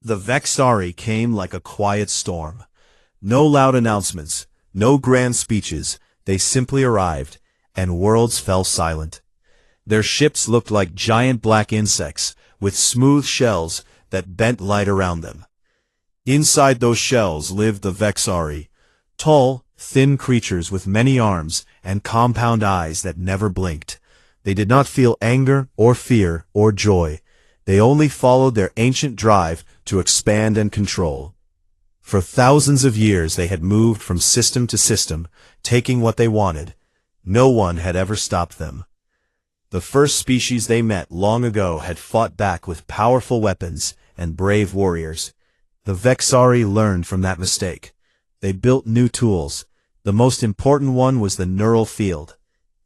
The Vexari came like a quiet storm. No loud announcements, no grand speeches, they simply arrived, and worlds fell silent. Their ships looked like giant black insects, with smooth shells that bent light around them. Inside those shells lived the Vexari, tall, thin creatures with many arms and compound eyes that never blinked. They did not feel anger or fear or joy. They only followed their ancient drive to expand and control. For thousands of years they had moved from system to system, taking what they wanted. No one had ever stopped them. The first species they met long ago had fought back with powerful weapons and brave warriors. The Vexari learned from that mistake. They built new tools. The most important one was the neural field.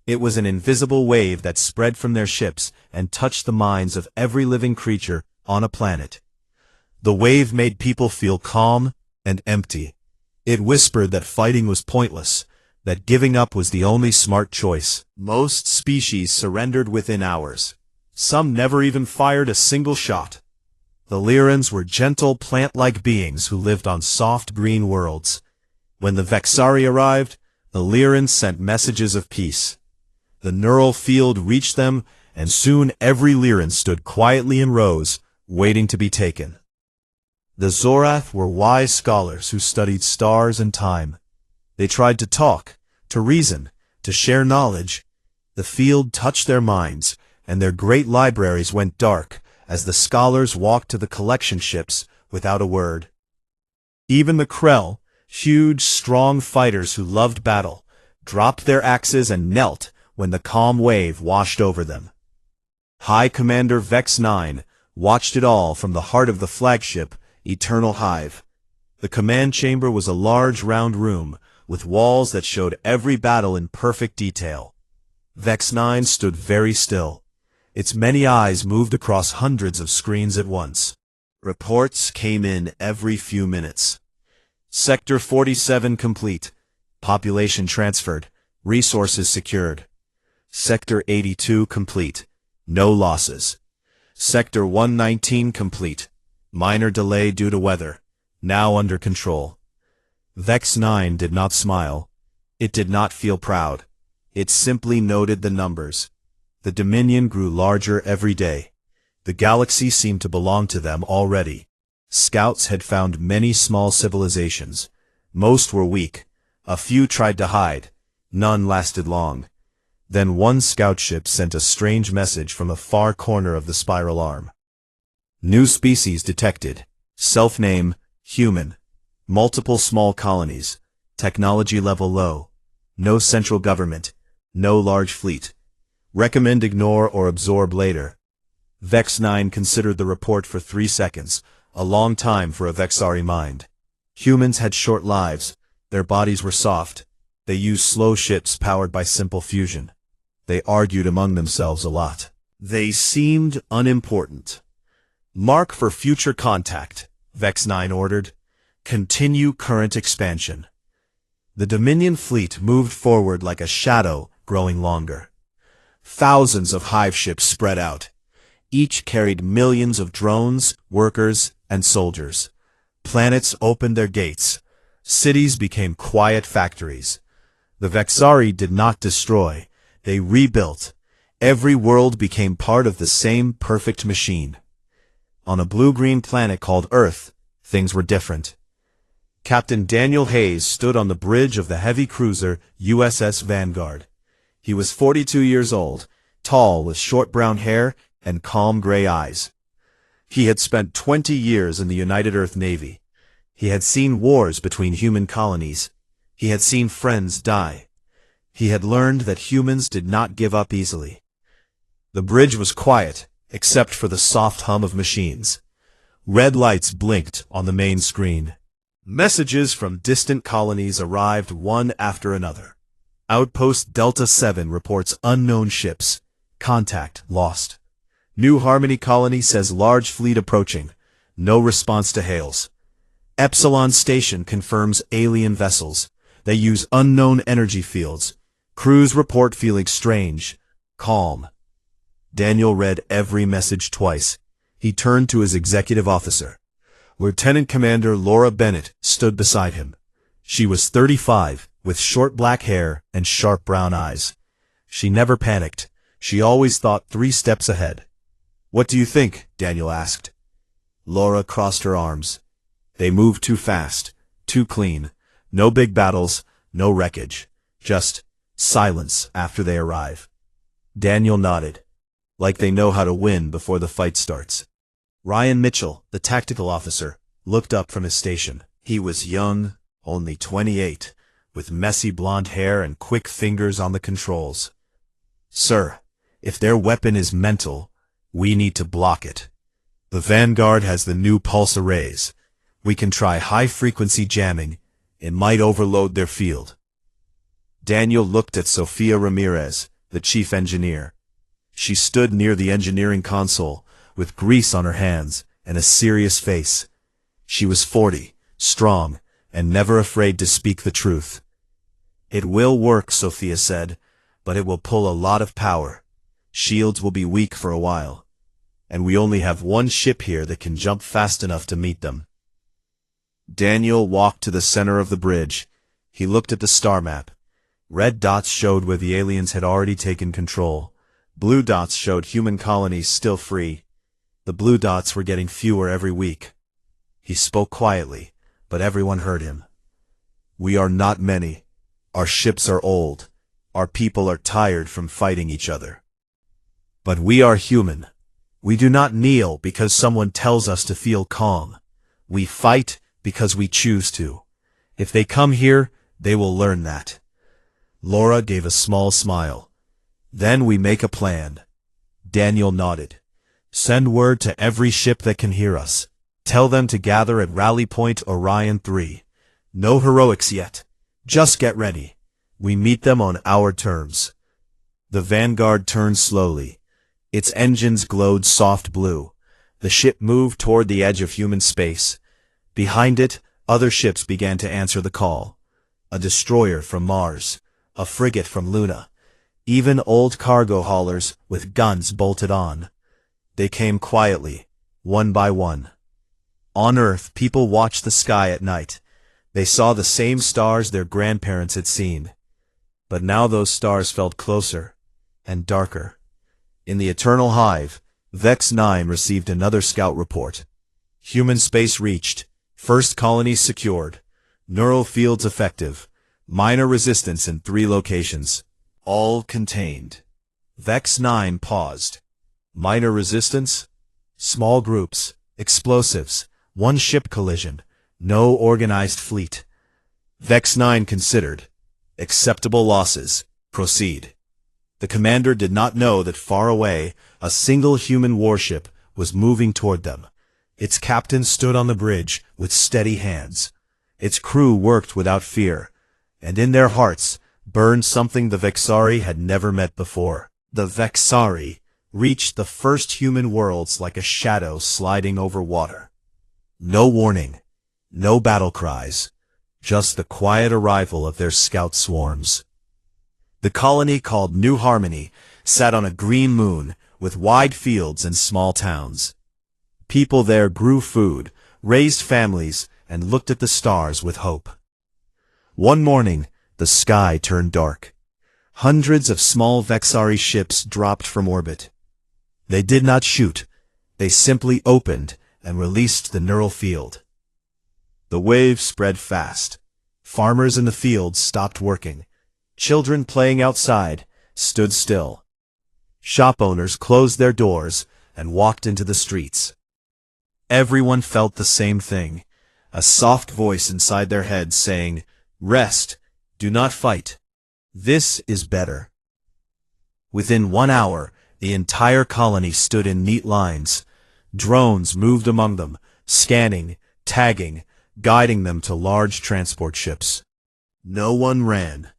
It was an invisible wave that spread from their ships and touched the minds of every living creature on a planet. The wave made people feel calm and empty. It whispered that fighting was pointless, that giving up was the only smart choice. Most species surrendered within hours. Some never even fired a single shot. The Lyrans were gentle plant-like beings who lived on soft green worlds. When the Vexari arrived, the Lyrans sent messages of peace. The neural field reached them, and soon every Lyran stood quietly in rows, waiting to be taken. The Zorath were wise scholars who studied stars and time. They tried to talk, to reason, to share knowledge. The field touched their minds, and their great libraries went dark as the scholars walked to the collection ships without a word. Even the Krell, huge, strong fighters who loved battle, dropped their axes and knelt when the calm wave washed over them. High Commander Vex 9 watched it all from the heart of the flagship, Eternal Hive. The command chamber was a large round room, with walls that showed every battle in perfect detail. Vex 9 stood very still. Its many eyes moved across hundreds of screens at once. Reports came in every few minutes. Sector 47 complete. Population transferred. Resources secured. Sector 82 complete. No losses. Sector 119 complete. Minor delay due to weather. Now under control. Vex 9 did not smile. It did not feel proud. It simply noted the numbers. The Dominion grew larger every day. The galaxy seemed to belong to them already. Scouts had found many small civilizations. Most were weak. A few tried to hide. None lasted long. Then one scout ship sent a strange message from a far corner of the spiral arm. New species detected. Self-name, human. Multiple small colonies. Technology level low. No central government. No large fleet. Recommend ignore or absorb later. Vex 9 considered the report for 3 seconds, a long time for a Vexari mind. Humans had short lives. Their bodies were soft. They used slow ships powered by simple fusion. They argued among themselves a lot. They seemed unimportant. Mark for future contact, Vex 9 ordered. Continue current expansion. The Dominion fleet moved forward like a shadow, growing longer. Thousands of hive ships spread out. Each carried millions of drones, workers, and soldiers. Planets opened their gates. Cities became quiet factories. The Vexari did not destroy. They rebuilt. Every world became part of the same perfect machine. On a blue-green planet called Earth, things were different. Captain Daniel Hayes stood on the bridge of the heavy cruiser USS Vanguard. He was 42 years old, tall with short brown hair and calm gray eyes. He had spent 20 years in the United Earth Navy. He had seen wars between human colonies. He had seen friends die. He had learned that humans did not give up easily. The bridge was quiet, except for the soft hum of machines. Red lights blinked on the main screen. Messages from distant colonies arrived one after another. Outpost Delta 7 reports unknown ships. Contact lost. New Harmony Colony says large fleet approaching. No response to hails. Epsilon Station confirms alien vessels. They use unknown energy fields. Crews report feeling strange. Calm. Daniel read every message twice. He turned to his executive officer. Lieutenant Commander Laura Bennett stood beside him. She was 35, with short black hair and sharp brown eyes. She never panicked. She always thought 3 steps ahead. "What do you think?" Daniel asked. Laura crossed her arms. "They move too fast, too clean. No big battles, no wreckage. Just silence after they arrive." Daniel nodded. "Like they know how to win before the fight starts." Ryan Mitchell, the tactical officer, looked up from his station. He was young, only 28, with messy blonde hair and quick fingers on the controls. "Sir, if their weapon is mental, we need to block it. The Vanguard has the new pulse arrays. We can try high-frequency jamming. It might overload their field." Daniel looked at Sofia Ramirez, the chief engineer. She stood near the engineering console, with grease on her hands and a serious face. She was 40, strong, and never afraid to speak the truth. "It will work," Sophia said, "but it will pull a lot of power. Shields will be weak for a while. And we only have one ship here that can jump fast enough to meet them." Daniel walked to the center of the bridge. He looked at the star map. Red dots showed where the aliens had already taken control. Blue dots showed human colonies still free. The blue dots were getting fewer every week. He spoke quietly, but everyone heard him. "We are not many. Our ships are old. Our people are tired from fighting each other. But we are human. We do not kneel because someone tells us to feel calm. We fight because we choose to. If they come here, they will learn that." Laura gave a small smile. "Then we make a plan." Daniel nodded. "Send word to every ship that can hear us. Tell them to gather at Rally Point Orion 3. No heroics yet. Just get ready. We meet them on our terms." The Vanguard turned slowly. Its engines glowed soft blue. The ship moved toward the edge of human space. Behind it, other ships began to answer the call. A destroyer from Mars, a frigate from Luna, even old cargo haulers with guns bolted on. They came quietly, one by one. On Earth, people watched the sky at night. They saw the same stars their grandparents had seen. But now those stars felt closer and darker. In the Eternal Hive, Vex 9 received another scout report. Human space reached, first colonies secured, neural fields effective, minor resistance in 3 locations, all contained. Vex 9 paused. Minor resistance? Small groups, explosives, 1 ship collision, no organized fleet. Vex 9 considered. Acceptable losses. Proceed. The commander did not know that far away, a single human warship was moving toward them. Its captain stood on the bridge with steady hands. Its crew worked without fear, and in their hearts burned something the Vexari had never met before. The Vexari reached the first human worlds like a shadow sliding over water. No warning, no battle cries, just the quiet arrival of their scout swarms. The colony called New Harmony sat on a green moon with wide fields and small towns. People there grew food, raised families, and looked at the stars with hope. One morning, the sky turned dark. Hundreds of small Vexari ships dropped from orbit. They did not shoot. They simply opened and released the neural field. The wave spread fast. Farmers in the fields stopped working. Children playing outside stood still. Shop owners closed their doors and walked into the streets. Everyone felt the same thing, a soft voice inside their heads saying, "Rest, do not fight. This is better." Within 1 hour, the entire colony stood in neat lines. Drones moved among them, scanning, tagging, guiding them to large transport ships. No one ran.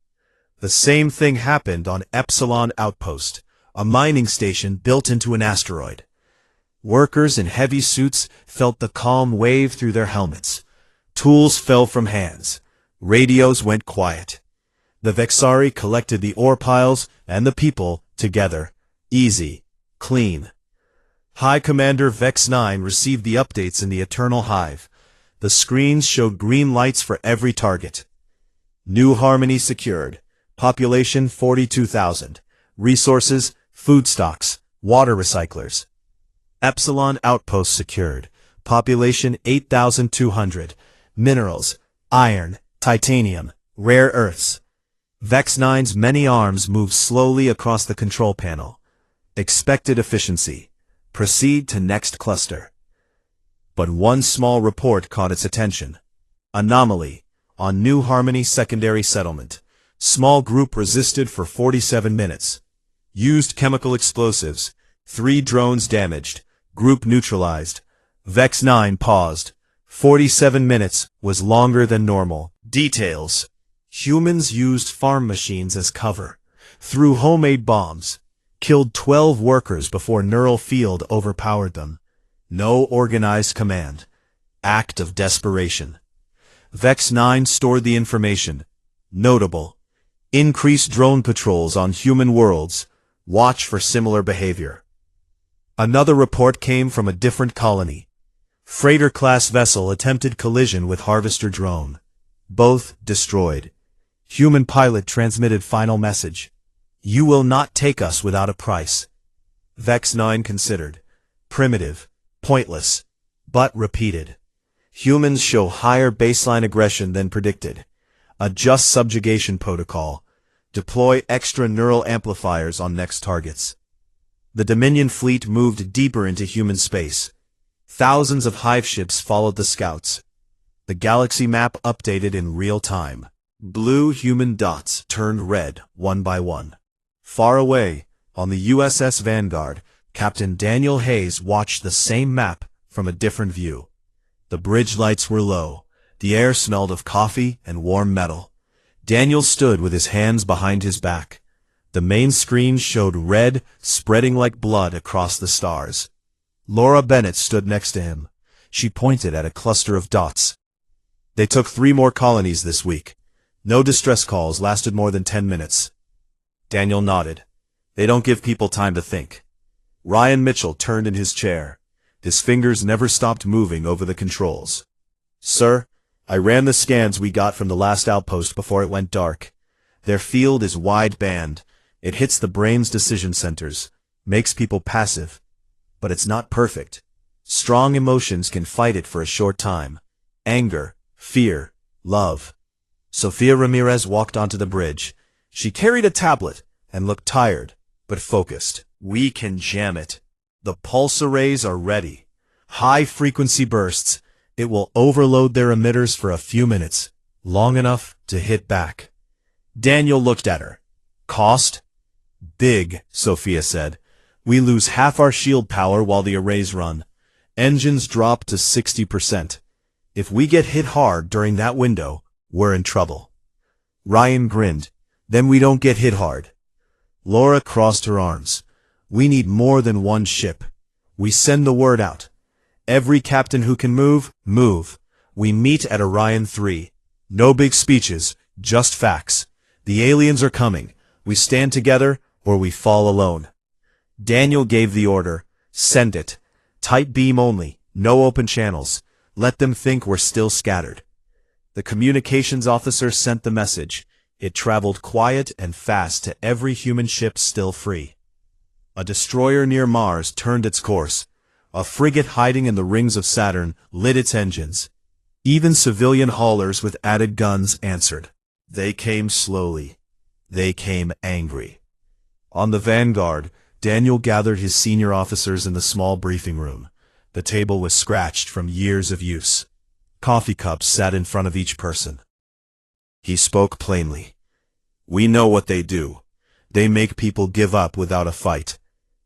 The same thing happened on Epsilon Outpost, a mining station built into an asteroid. Workers in heavy suits felt the calm wave through their helmets. Tools fell from hands. Radios went quiet. The Vexari collected the ore piles and the people together. Easy. Clean. High Commander Vex 9 received the updates in the Eternal Hive. The screens showed green lights for every target. New Harmony secured. Population 42,000. Resources, food stocks, water recyclers. Epsilon Outpost secured. Population 8,200. Minerals, iron, titanium, rare earths. Vex 9's many arms move slowly across the control panel. Expected efficiency. Proceed to next cluster. But one small report caught its attention. Anomaly. On New Harmony Secondary Settlement. Small group resisted for 47 minutes. Used chemical explosives. 3 drones damaged. Group neutralized. Vex 9 paused. 47 minutes was longer than normal. Details. Humans used farm machines as cover. Threw homemade bombs. Killed 12 workers before neural field overpowered them. No organized command. Act of desperation. Vex 9 stored the information. Notable. Increased drone patrols on human worlds. Watch for similar behavior. Another report came from a different colony. Freighter-class vessel attempted collision with harvester drone. Both destroyed. Human pilot transmitted final message. You will not take us without a price. Vex 9 considered. Primitive. Pointless. But repeated. Humans show higher baseline aggression than predicted. Adjust subjugation protocol. Deploy extra neural amplifiers on next targets. The Dominion fleet moved deeper into human space. Thousands of hive ships followed the scouts. The galaxy map updated in real time. Blue human dots turned red one by one. Far away, on the USS Vanguard, Captain Daniel Hayes watched the same map from a different view. The bridge lights were low. The air smelled of coffee and warm metal. Daniel stood with his hands behind his back. The main screen showed red, spreading like blood across the stars. Laura Bennett stood next to him. She pointed at a cluster of dots. They took 3 more colonies this week. No distress calls lasted more than 10 minutes. Daniel nodded. They don't give people time to think. Ryan Mitchell turned in his chair. His fingers never stopped moving over the controls. Sir, I ran the scans we got from the last outpost before it went dark. Their field is wide-band. It hits the brain's decision centers, makes people passive. But it's not perfect. Strong emotions can fight it for a short time. Anger, fear, love. Sofia Ramirez walked onto the bridge. She carried a tablet and looked tired, but focused. We can jam it. The pulse arrays are ready. High-frequency bursts. It will overload their emitters for a few minutes, long enough to hit back. Daniel looked at her. Cost? Big, Sophia said. We lose half our shield power while the arrays run. Engines drop to 60%. If we get hit hard during that window, we're in trouble. Ryan grinned. Then we don't get hit hard. Laura crossed her arms. We need more than one ship. We send the word out. Every captain who can move, move. We meet at Orion 3. No big speeches, just facts. The aliens are coming. We stand together, or we fall alone. Daniel gave the order. Send it. Tight beam only. No open channels. Let them think we're still scattered. The communications officer sent the message. It traveled quiet and fast to every human ship still free. A destroyer near Mars turned its course. A frigate hiding in the rings of Saturn lit its engines. Even civilian haulers with added guns answered. They came slowly. They came angry. On the Vanguard, Daniel gathered his senior officers in the small briefing room. The table was scratched from years of use. Coffee cups sat in front of each person. He spoke plainly. We know what they do. They make people give up without a fight.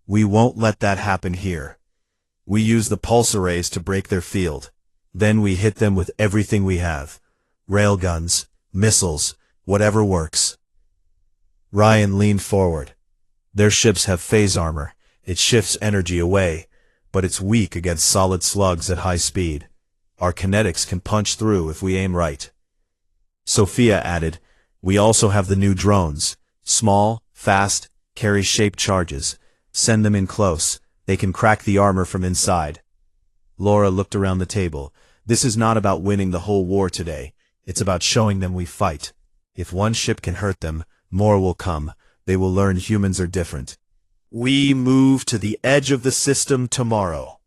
We won't let that happen here. We use the pulse arrays to break their field. Then we hit them with everything we have. Railguns, missiles, whatever works. Ryan leaned forward. Their ships have phase armor. It shifts energy away, but it's weak against solid slugs at high speed. Our kinetics can punch through if we aim right. Sophia added, we also have the new drones. Small, fast, carry shaped charges. Send them in close. They can crack the armor from inside. Laura looked around the table. This is not about winning the whole war today. It's about showing them we fight. If one ship can hurt them, more will come. They will learn humans are different. We move to the edge of the system tomorrow.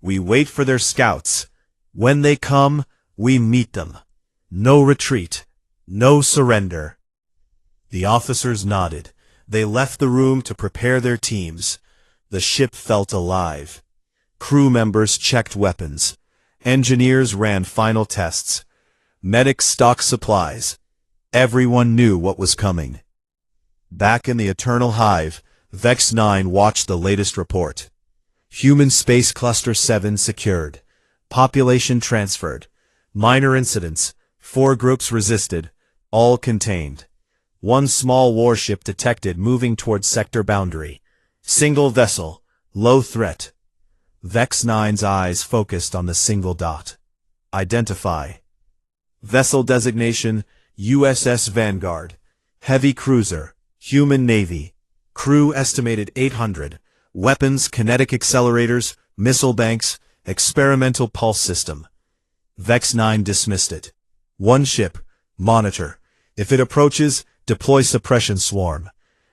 We wait for their scouts. When they come, we meet them. No retreat. No surrender. The officers nodded. They left the room to prepare their teams. The ship felt alive. Crew members checked weapons. Engineers ran final tests. Medics stocked supplies. Everyone knew what was coming. Back in the Eternal Hive, Vex 9 watched the latest report. Human Space Cluster 7 secured. Population transferred. Minor incidents. 4 groups resisted. All contained. One small warship detected moving towards sector boundary. Single vessel. Low threat. Vex 9's eyes focused on the single dot. Identify. Vessel designation, USS Vanguard. Heavy cruiser. Human Navy. Crew estimated 800. Weapons, kinetic accelerators, missile banks, experimental pulse system. Vex 9 dismissed it. One ship. Monitor. If it approaches, deploy suppression swarm.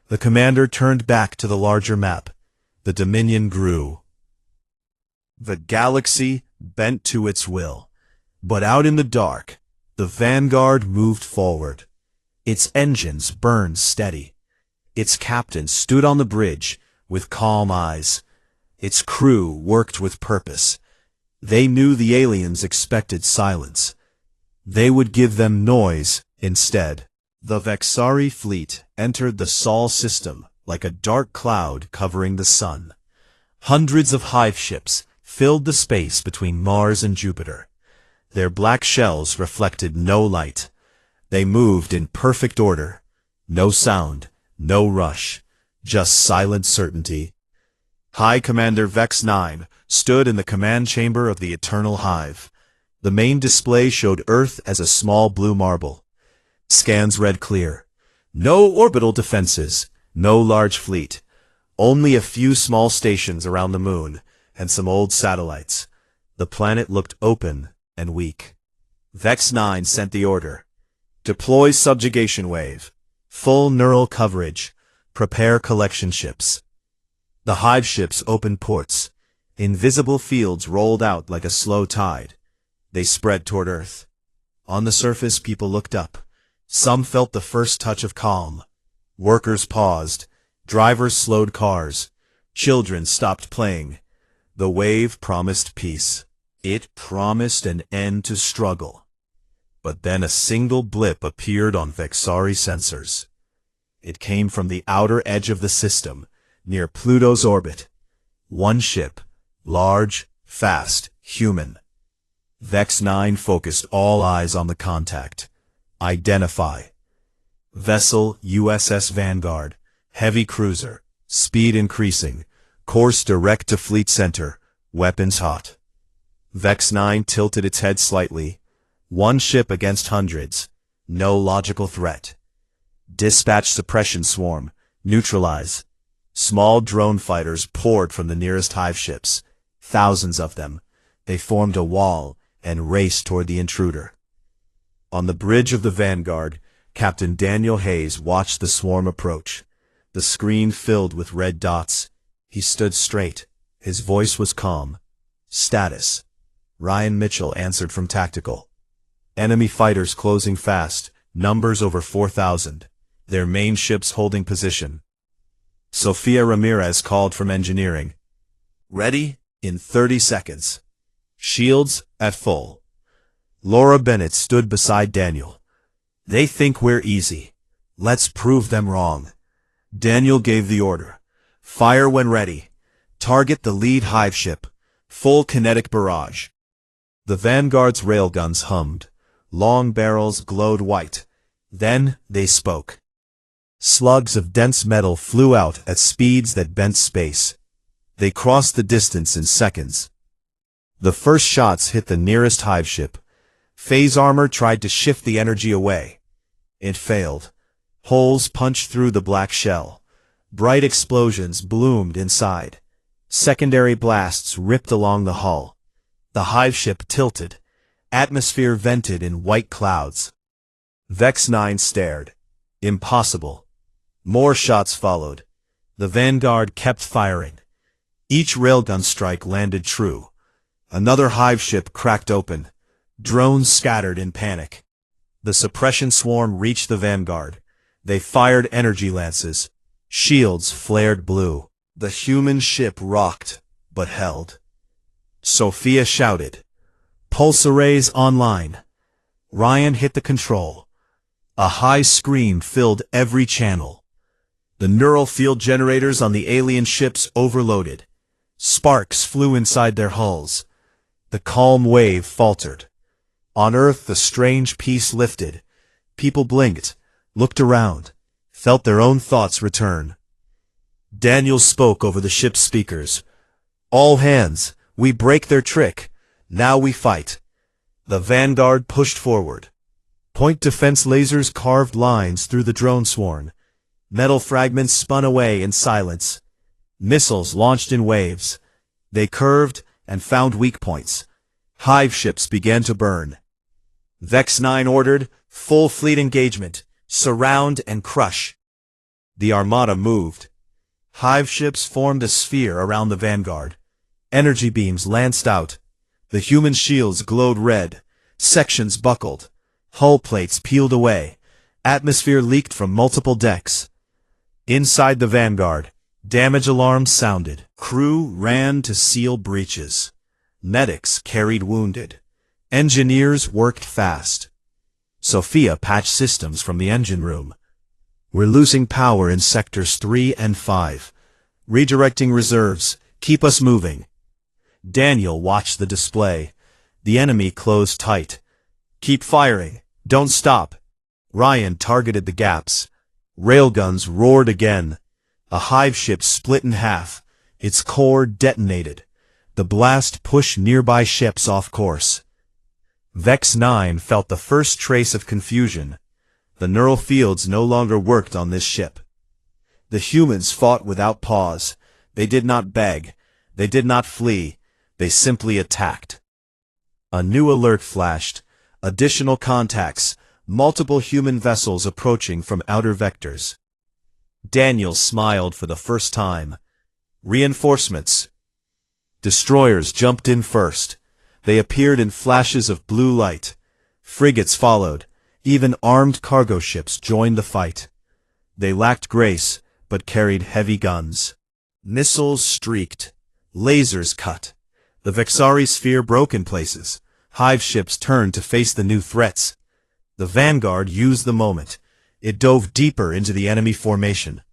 The commander turned back to the larger map. The Dominion grew. The galaxy bent to its will. But out in the dark, the Vanguard moved forward. Its engines burned steady. Its captain stood on the bridge with calm eyes. Its crew worked with purpose. They knew the aliens expected silence. They would give them noise instead. The Vexari fleet entered the Sol system like a dark cloud covering the sun. Hundreds of hive ships filled the space between Mars and Jupiter. Their black shells reflected no light. They moved in perfect order. No sound, no rush, just silent certainty. High Commander Vex 9 stood in the command chamber of the Eternal Hive. The main display showed Earth as a small blue marble. Scans read clear. No orbital defenses, no large fleet. Only a few small stations around the moon, and some old satellites. The planet looked open and weak. Vex 9 sent the order. Deploy subjugation wave. Full neural coverage. Prepare collection ships. The hive ships opened ports. Invisible fields rolled out like a slow tide. They spread toward Earth. On the surface, people looked up. Some felt the first touch of calm. Workers paused. Drivers slowed cars. Children stopped playing. The wave promised peace. It promised an end to struggle. But then a single blip appeared on Vexari sensors. It came from the outer edge of the system, near Pluto's orbit. One ship, large, fast, human. Vex 9 focused all eyes on the contact. Identify. Vessel USS Vanguard, heavy cruiser, speed increasing, course direct to fleet center, weapons hot. Vex 9 tilted its head slightly. One ship against hundreds. No logical threat. Dispatch suppression swarm. Neutralize. Small drone fighters poured from the nearest hive ships. Thousands of them. They formed a wall and raced toward the intruder. On the bridge of the Vanguard, Captain Daniel Hayes watched the swarm approach. The screen filled with red dots. He stood straight. His voice was calm. Status. Ryan Mitchell answered from tactical. Enemy fighters closing fast, numbers over 4,000. Their main ships holding position. Sofia Ramirez called from engineering. Ready in 30 seconds. Shields at full. Laura Bennett stood beside Daniel. They think we're easy. Let's prove them wrong. Daniel gave the order. Fire when ready. Target the lead hive ship. Full kinetic barrage. The Vanguard's railguns hummed. Long barrels glowed white. Then they spoke. Slugs of dense metal flew out at speeds that bent space. They crossed the distance in seconds. The first shots hit the nearest hive ship. Phase armor tried to shift the energy away. It failed. Holes punched through the black shell. Bright explosions bloomed inside. Secondary blasts ripped along the hull. The hive ship tilted. Atmosphere vented in white clouds. Vex 9 stared. Impossible. More shots followed. The Vanguard kept firing. Each railgun strike landed true. Another hive ship cracked open. Drones scattered in panic. The suppression swarm reached the Vanguard. They fired energy lances. Shields flared blue. The human ship rocked, but held. Sophia shouted, "Pulse arrays online." Ryan hit the control. A high scream filled every channel. The neural field generators on the alien ships overloaded. Sparks flew inside their hulls. The calm wave faltered. On Earth the strange peace lifted. People blinked, looked around, felt their own thoughts return. Daniel spoke over the ship's speakers. "All hands, we break their trick. Now we fight." The Vanguard pushed forward. Point defense lasers carved lines through the drone swarm. Metal fragments spun away in silence. Missiles launched in waves. They curved and found weak points. Hive ships began to burn. Vex 9 ordered, "Full fleet engagement. Surround and crush." The Armada moved. Hive ships formed a sphere around the Vanguard. Energy beams lanced out. The human shields glowed red. Sections buckled. Hull plates peeled away. Atmosphere leaked from multiple decks. Inside the Vanguard, damage alarms sounded. Crew ran to seal breaches. Medics carried wounded. Engineers worked fast. Sophia patched systems from the engine room. "We're losing power in sectors 3 and 5. Redirecting reserves. Keep us moving." Daniel watched the display. The enemy closed tight. "Keep firing. Don't stop." Ryan targeted the gaps. Railguns roared again. A hive ship split in half. Its core detonated. The blast pushed nearby ships off course. Vex 9 felt the first trace of confusion. The neural fields no longer worked on this ship. The humans fought without pause. They did not beg. They did not flee. They simply attacked. A new alert flashed. Additional contacts. Multiple human vessels approaching from outer vectors. Daniel smiled for the first time. Reinforcements. Destroyers jumped in first. They appeared in flashes of blue light. Frigates followed. Even armed cargo ships joined the fight. They lacked grace, but carried heavy guns. Missiles streaked. Lasers cut. The Vexari sphere broke in places. Hive ships turned to face the new threats. The Vanguard used the moment. It dove deeper into the enemy formation.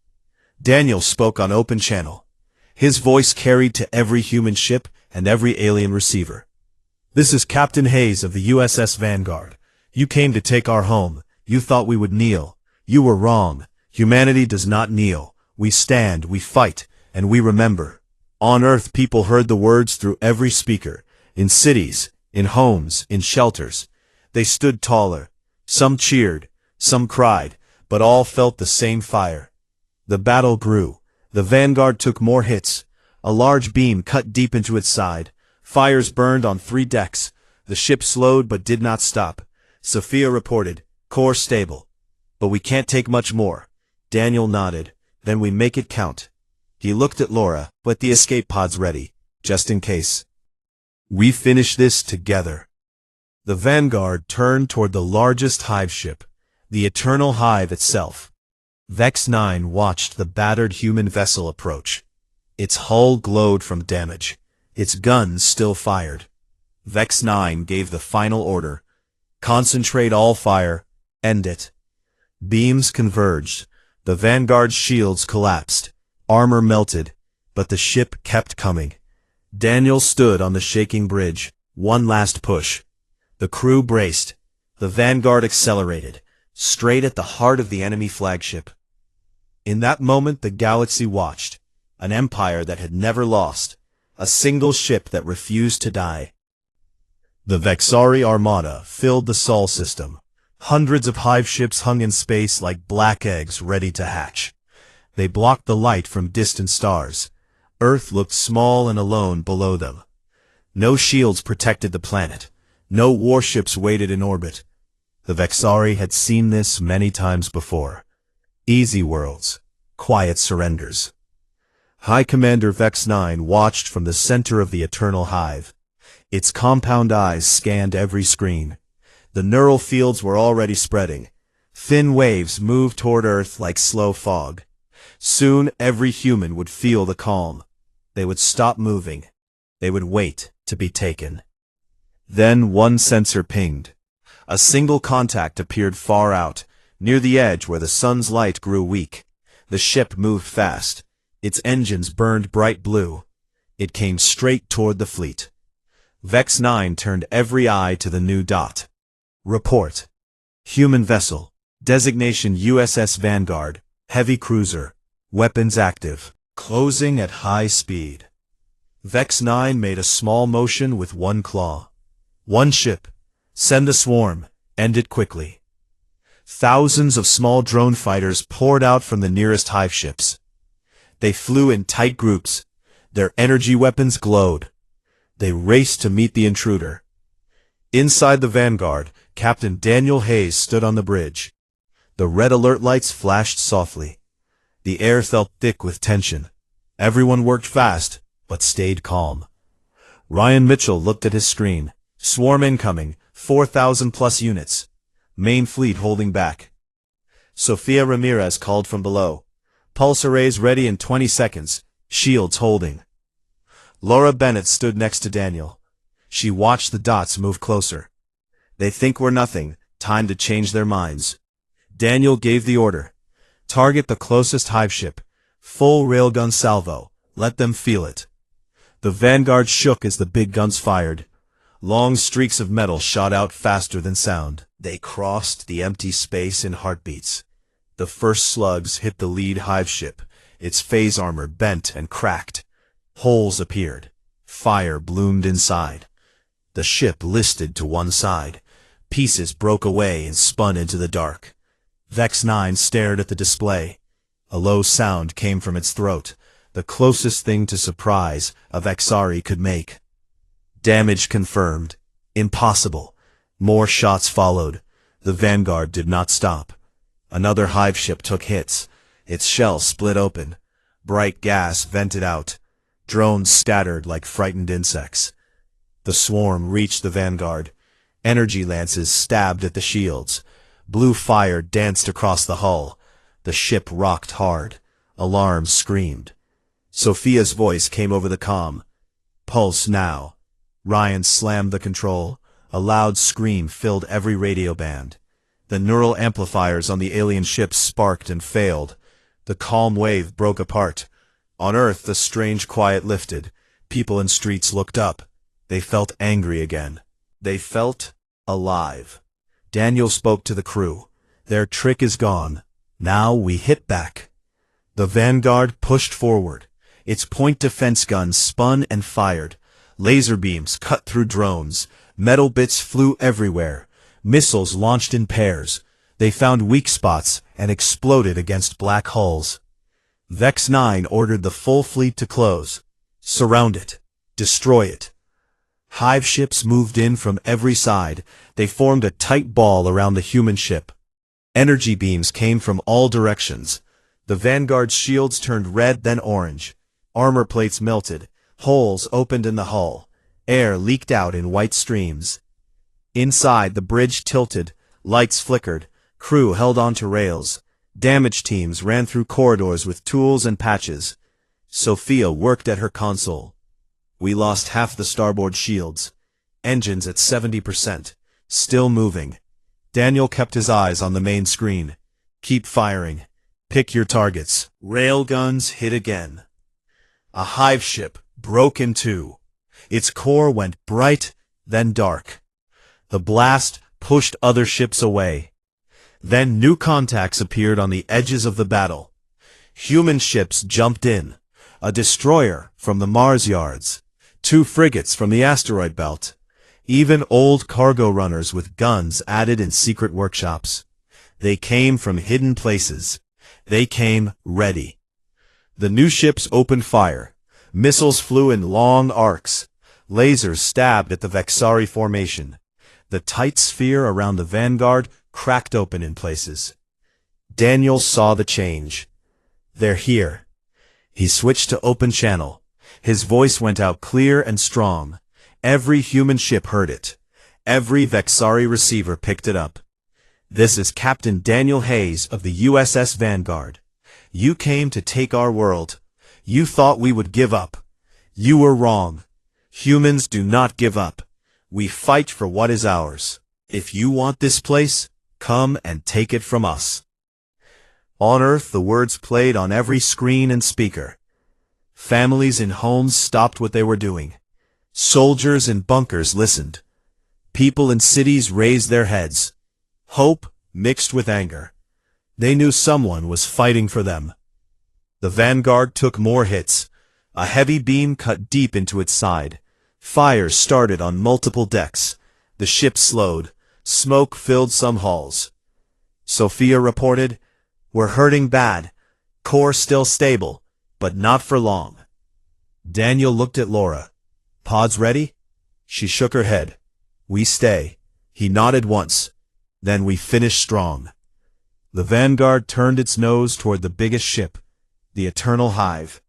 Daniel spoke on open channel. His voice carried to every human ship and every alien receiver. "This is Captain Hayes of the USS Vanguard. You came to take our home. You thought we would kneel. You were wrong. Humanity does not kneel. We stand, we fight, and we remember." On Earth, people heard the words through every speaker. In cities, in homes, in shelters. They stood taller. Some cheered, some cried, but all felt the same fire. The battle grew. The Vanguard took more hits. A large beam cut deep into its side. Fires burned on 3 decks. The ship slowed but did not stop. Sophia reported, "Core stable. But we can't take much more." Daniel nodded. "Then we make it count." He looked at Laura, "Put the escape pods ready, just in case. We finish this together." The Vanguard turned toward the largest hive ship, the Eternal Hive itself. Vex 9 watched the battered human vessel approach. Its hull glowed from damage. Its guns still fired. Vex 9 gave the final order. "Concentrate all fire. End it." Beams converged. The Vanguard's shields collapsed. Armor melted, but the ship kept coming. Daniel stood on the shaking bridge. One last push. The crew braced. The Vanguard accelerated, straight at the heart of the enemy flagship. In that moment the galaxy watched. An empire that had never lost. A single ship that refused to die. The Vexari Armada filled the Sol system. Hundreds of hive ships hung in space like black eggs ready to hatch. They blocked the light from distant stars. Earth looked small and alone below them. No shields protected the planet. No warships waited in orbit. The Vexari had seen this many times before. Easy worlds. Quiet surrenders. High Commander Vex 9 watched from the center of the Eternal Hive. Its compound eyes scanned every screen. The neural fields were already spreading. Thin waves moved toward Earth like slow fog. Soon every human would feel the calm. They would stop moving. They would wait to be taken. Then one sensor pinged. A single contact appeared far out, near the edge where the sun's light grew weak. The ship moved fast. Its engines burned bright blue. It came straight toward the fleet. Vex 9 turned every eye to the new dot. Report. Human vessel. Designation USS Vanguard. Heavy cruiser. Weapons active. Closing at high speed. Vex 9 made a small motion with one claw. One ship. Send a swarm. End it quickly. Thousands of small drone fighters poured out from the nearest hive ships. They flew in tight groups. Their energy weapons glowed. They raced to meet the intruder. Inside the Vanguard, Captain Daniel Hayes stood on the bridge. The red alert lights flashed softly. The air felt thick with tension. Everyone worked fast, but stayed calm. Ryan Mitchell looked at his screen. Swarm incoming, 4,000 plus units. Main fleet holding back. Sofia Ramirez called from below. Pulse arrays ready in 20 seconds. Shields holding. Laura Bennett stood next to Daniel. She watched the dots move closer. They think we're nothing. Time to change their minds. Daniel gave the order. Target the closest hive ship. Full railgun salvo. Let them feel it. The Vanguard shook as the big guns fired. Long streaks of metal shot out faster than sound. They crossed the empty space in heartbeats. The first slugs hit the lead hive ship. Its phase armor bent and cracked. Holes appeared. Fire bloomed inside. The ship listed to one side. Pieces broke away and spun into the dark. Vex 9 stared at the display. A low sound came from its throat, the closest thing to surprise a Vexari could make. Damage confirmed. Impossible. More shots followed. The Vanguard did not stop. Another hive ship took hits. Its shell split open. Bright gas vented out. Drones scattered like frightened insects. The swarm reached the Vanguard. Energy lances stabbed at the shields. Blue fire danced across the hull. The ship rocked hard. Alarms screamed. Sophia's voice came over the comm. Pulse now. Ryan slammed the control. A loud scream filled every radio band. The neural amplifiers on the alien ships sparked and failed. The calm wave broke apart. On Earth, the strange quiet lifted. People in streets looked up. They felt angry again. They felt alive. Daniel spoke to the crew. Their trick is gone. Now we hit back. The Vanguard pushed forward. Its point defense guns spun and fired. Laser beams cut through drones. Metal bits flew everywhere. Missiles launched in pairs. They found weak spots and exploded against black hulls. Vex 9 ordered the full fleet to close. Surround it. Destroy it. Hive ships moved in from every side. They formed a tight ball around the human ship. Energy beams came from all directions. The Vanguard's shields turned red then orange. Armor plates melted. Holes opened in the hull. Air leaked out in white streams. Inside, the bridge tilted. Lights flickered. Crew held onto rails. Damage teams ran through corridors with tools and patches. Sophia worked at her console. We lost half the starboard shields. Engines at 70%. Still moving. Daniel kept his eyes on the main screen. Keep firing. Pick your targets. Railguns hit again. A hive ship broke in two. Its core went bright, then dark. The blast pushed other ships away. Then new contacts appeared on the edges of the battle. Human ships jumped in. A destroyer from the Mars yards. 2 frigates from the asteroid belt. Even old cargo runners with guns added in secret workshops. They came from hidden places. They came ready. The new ships opened fire. Missiles flew in long arcs. Lasers stabbed at the Vexari formation. The tight sphere around the vanguard cracked open in places. Daniel saw the change. They're here. He switched to open channel. His voice went out clear and strong. Every human ship heard it. Every Vexari receiver picked it up. This is Captain Daniel Hayes of the USS Vanguard. You came to take our world. You thought we would give up. You were wrong. Humans do not give up. We fight for what is ours. If you want this place, come and take it from us. On Earth, the words played on every screen and speaker. Families in homes stopped what they were doing. Soldiers in bunkers listened. People in cities raised their heads. Hope mixed with anger. They knew someone was fighting for them. The Vanguard took more hits. A heavy beam cut deep into its side. Fires started on multiple decks. The ship slowed. Smoke filled some halls. Sophia reported, "We're hurting bad. Core still stable, but not for long." Daniel looked at Laura. "Pods ready?" She shook her head. "We stay." He nodded once. "Then we finish strong." The Vanguard turned its nose toward the biggest ship, the Eternal Hive.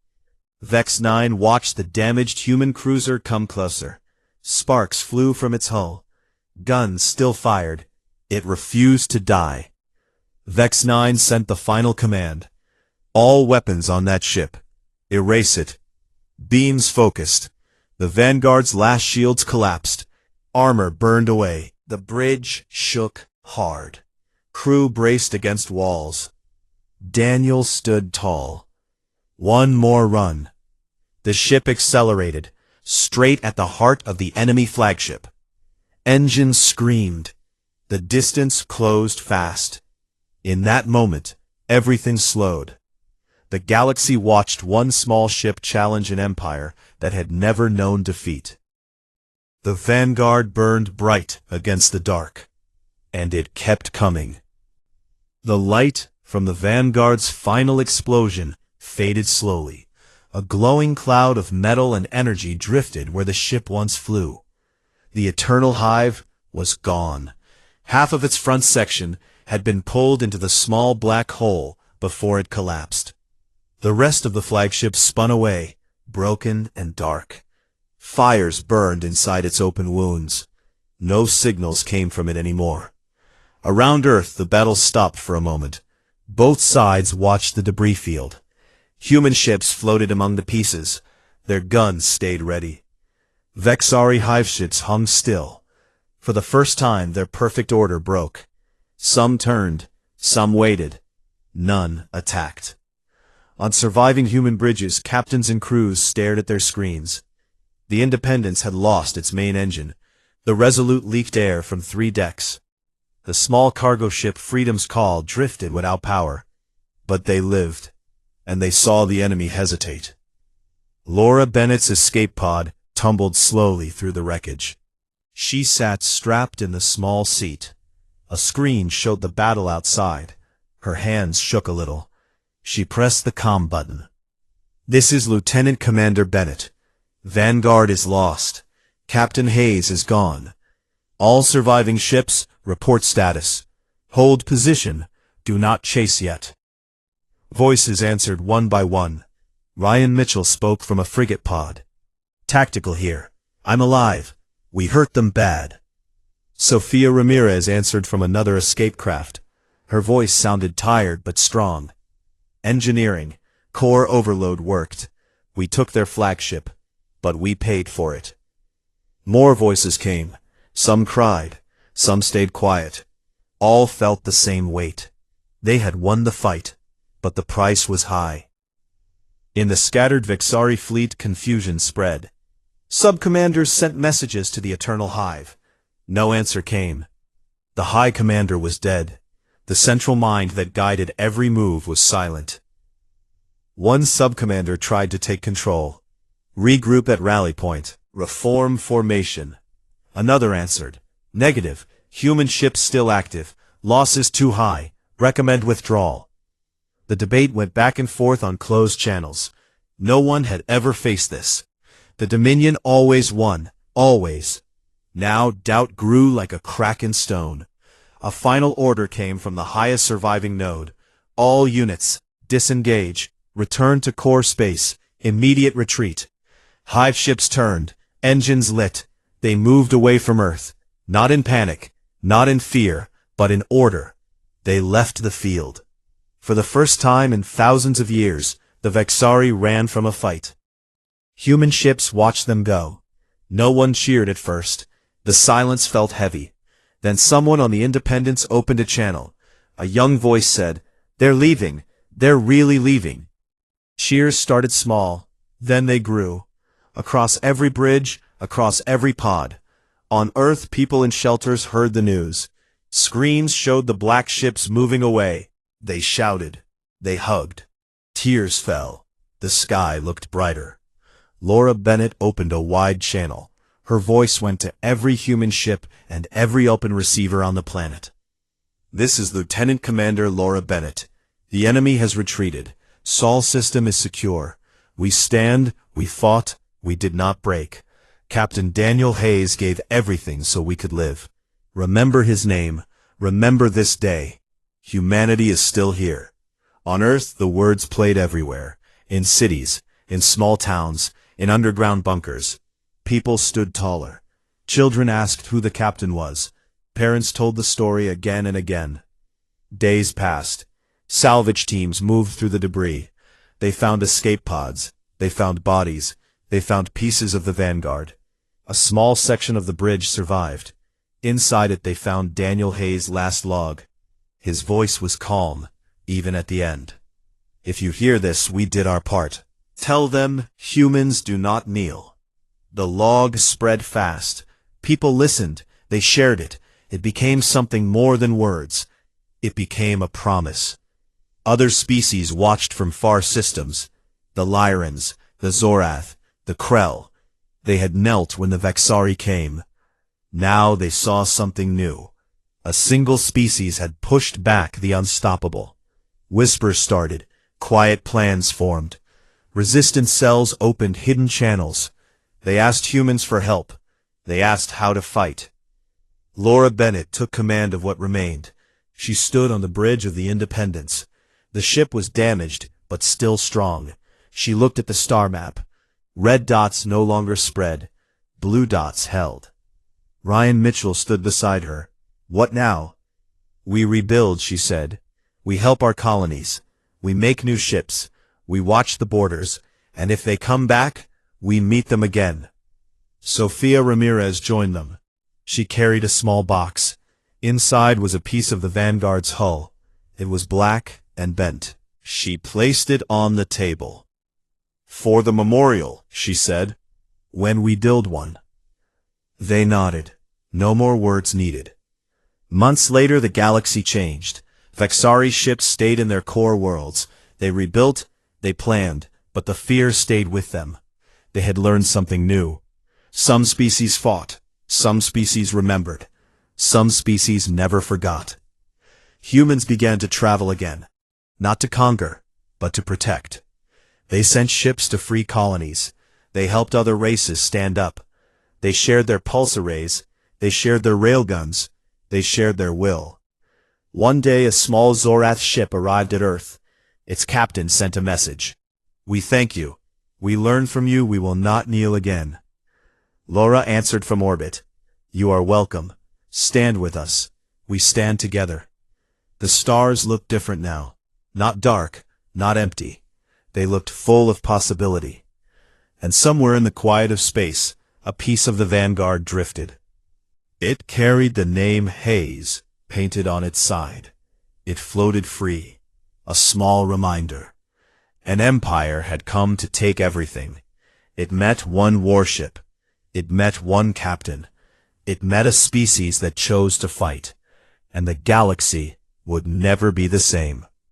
Vex 9 watched the damaged human cruiser come closer. Sparks flew from its hull. Guns still fired. It refused to die. Vex 9 sent the final command. "All weapons on that ship. Erase it." Beams focused. The Vanguard's last shields collapsed. Armor burned away. The bridge shook hard. Crew braced against walls. Daniel stood tall. One more run. The ship accelerated, straight at the heart of the enemy flagship. Engines screamed. The distance closed fast. In that moment, everything slowed. The galaxy watched one small ship challenge an empire that had never known defeat. The Vanguard burned bright against the dark, and it kept coming. The light from the Vanguard's final explosion faded slowly. A glowing cloud of metal and energy drifted where the ship once flew. The Eternal Hive was gone. Half of its front section had been pulled into the small black hole before it collapsed. The rest of the flagship spun away, broken and dark. Fires burned inside its open wounds. No signals came from it anymore. Around Earth, the battle stopped for a moment. Both sides watched the debris field. Human ships floated among the pieces. Their guns stayed ready. Vexari hive ships hung still. For the first time, their perfect order broke. Some turned, some waited. None attacked. On surviving human bridges, captains and crews stared at their screens. The Independence had lost its main engine. The Resolute leaked air from 3 decks. The small cargo ship Freedom's Call drifted without power. But they lived, and they saw the enemy hesitate. Laura Bennett's escape pod tumbled slowly through the wreckage. She sat strapped in the small seat. A screen showed the battle outside. Her hands shook a little. She pressed the comm button. "This is Lieutenant Commander Bennett. Vanguard is lost. Captain Hayes is gone. All surviving ships, report status. Hold position. Do not chase yet." Voices answered one by one. Ryan Mitchell spoke from a frigate pod. "Tactical here. I'm alive. We hurt them bad." Sophia Ramirez answered from another escape craft. Her voice sounded tired but strong. "Engineering. Core overload worked. We took their flagship, but we paid for it." More voices came. Some cried. Some stayed quiet. All felt the same weight. They had won the fight, but the price was high. In the scattered Vexari fleet, confusion spread. Sub-commanders sent messages to the Eternal Hive. No answer came. The High Commander was dead. The central mind that guided every move was silent. One sub-commander tried to take control. "Regroup at rally point. Reform formation." Another answered, "Negative. Human ships still active. Losses too high. Recommend withdrawal." The debate went back and forth on closed channels. No one had ever faced this. The Dominion always won, always. Now doubt grew like a crack in stone. A final order came from the highest surviving node. All units, disengage, return to core space, immediate retreat. Hive ships turned, engines lit. They moved away from Earth, not in panic, not in fear, but in order. They left the field. For the first time in thousands of years, the Vexari ran from a fight. Human ships watched them go. No one cheered at first. The silence felt heavy. Then someone on the Independence opened a channel. A young voice said, "They're leaving. They're really leaving." Cheers started small, then they grew. Across every bridge, across every pod. On Earth, people in shelters heard the news. Screens showed the black ships moving away. They shouted. They hugged. Tears fell. The sky looked brighter. Laura Bennett opened a wide channel. Her voice went to every human ship and every open receiver on the planet. "This is Lieutenant Commander Laura Bennett. The enemy has retreated. Sol system is secure. We stand, we fought, we did not break. Captain Daniel Hayes gave everything so we could live. Remember his name. Remember this day. Humanity is still here." On Earth, the words played everywhere. In cities, in small towns, in underground bunkers. People stood taller. Children asked who the captain was. Parents told the story again and again. Days passed. Salvage teams moved through the debris. They found escape pods. They found bodies. They found pieces of the Vanguard. A small section of the bridge survived. Inside it they found Daniel Hayes' last log. His voice was calm, even at the end. "If you hear this, we did our part. Tell them, humans do not kneel." The log spread fast. People listened. They shared it. It became something more than words. It became a promise. Other species watched from far systems. The Lyrans, the Zorath, the Krell. They had knelt when the Vexari came. Now they saw something new. A single species had pushed back the unstoppable. Whispers started. Quiet plans formed. Resistance cells opened hidden channels. They asked humans for help. They asked how to fight. Laura Bennett took command of what remained. She stood on the bridge of the Independence. The ship was damaged, but still strong. She looked at the star map. Red dots no longer spread. Blue dots held. Ryan Mitchell stood beside her. "What now?" "We rebuild," she said. "We help our colonies. We make new ships. We watch the borders. And if they come back, we meet them again." Sofia Ramirez joined them. She carried a small box. Inside was a piece of the Vanguard's hull. It was black and bent. She placed it on the table. "For the memorial," she said. "When we build one." They nodded. No more words needed. Months later, the galaxy changed. Vexari ships stayed in their core worlds. They rebuilt, they planned, but the fear stayed with them. They had learned something new. Some species fought. Some species remembered. Some species never forgot. Humans began to travel again. Not to conquer, but to protect. They sent ships to free colonies. They helped other races stand up. They shared their pulse arrays. They shared their railguns. They shared their will. One day a small Zorath ship arrived at Earth. Its captain sent a message. "We thank you. We learned from you. We will not kneel again." Laura answered from orbit. "You are welcome. Stand with us. We stand together." The stars looked different now. Not dark, not empty. They looked full of possibility. And somewhere in the quiet of space, a piece of the Vanguard drifted. It carried the name Hayes painted on its side. It floated free, a small reminder. An empire had come to take everything. It met one warship. It met one captain. It met a species that chose to fight. And the galaxy would never be the same.